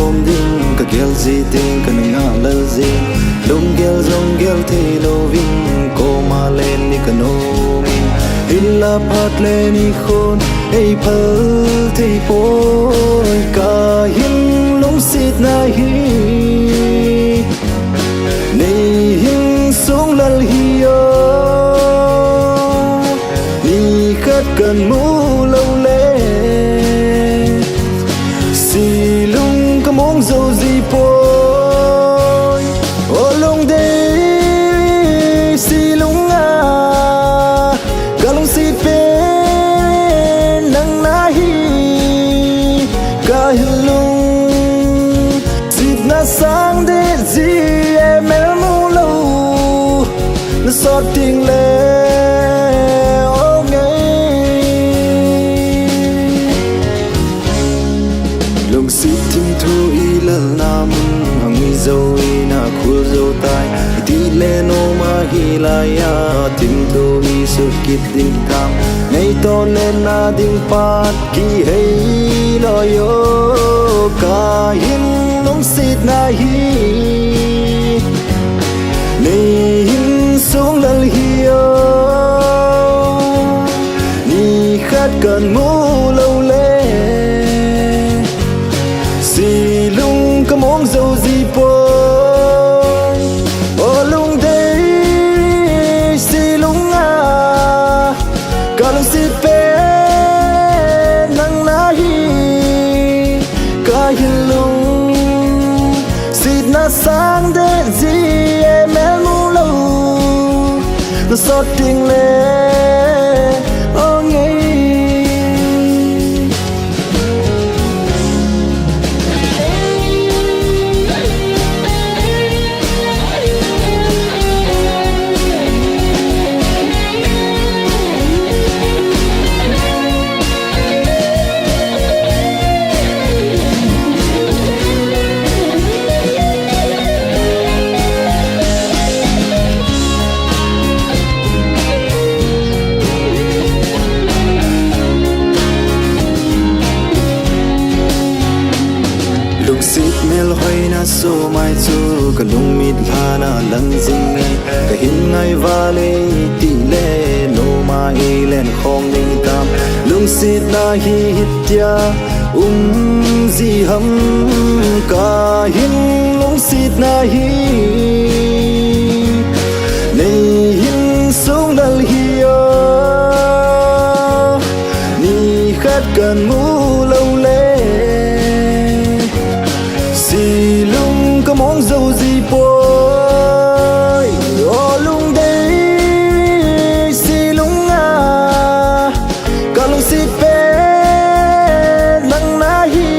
khom ding ka gel gì ting ka nga lal gì dong gel thì lo vinh ko ma lên ni ka no illa phat le ni khôn ei phal thì poi ka hin lung sit na hi nei hin sung lal hi yo ni khat kan mu lo le si lung ka mong dâu gì poi o lung de si lung a ka lung si pe nang na hi ka lung sit na sang de gì em mu lo na so ting le lung sit tim thu i lal nam hangi zo i na khul zo tai ti le no ma hi la ya tim thu i su kit ding kam nei to le na ding pat ki hei lo yo ka hin lung sit na hi nei hin sung lal hi yo ni khat kan mu lo le si lung ka mong dâu gì poi o lung de si lung a ka lung si pe nang na hi ka hin lung sit na sang de gì em mu lo na so ting le o nghe lung sit mel hoi na so mai chu ka lung mit la na lang jing ngai ka hin ngai va le ti le no ma e len khom ding tam lung sit na hi hitya gì hâm ka hin lung sit na hi nei hin sung dal hi yo ni khat kan mu lo le si lung ka mong dâu gì poi o lung de si lung a ka lung si pe nang na hi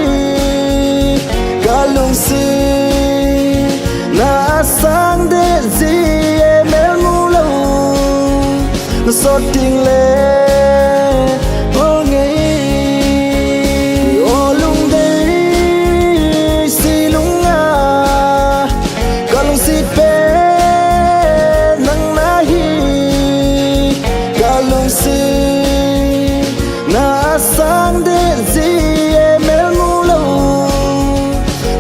ka lung si na sang de gì em mu lo na so ting le sang de gì em mu lo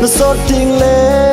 na so ting le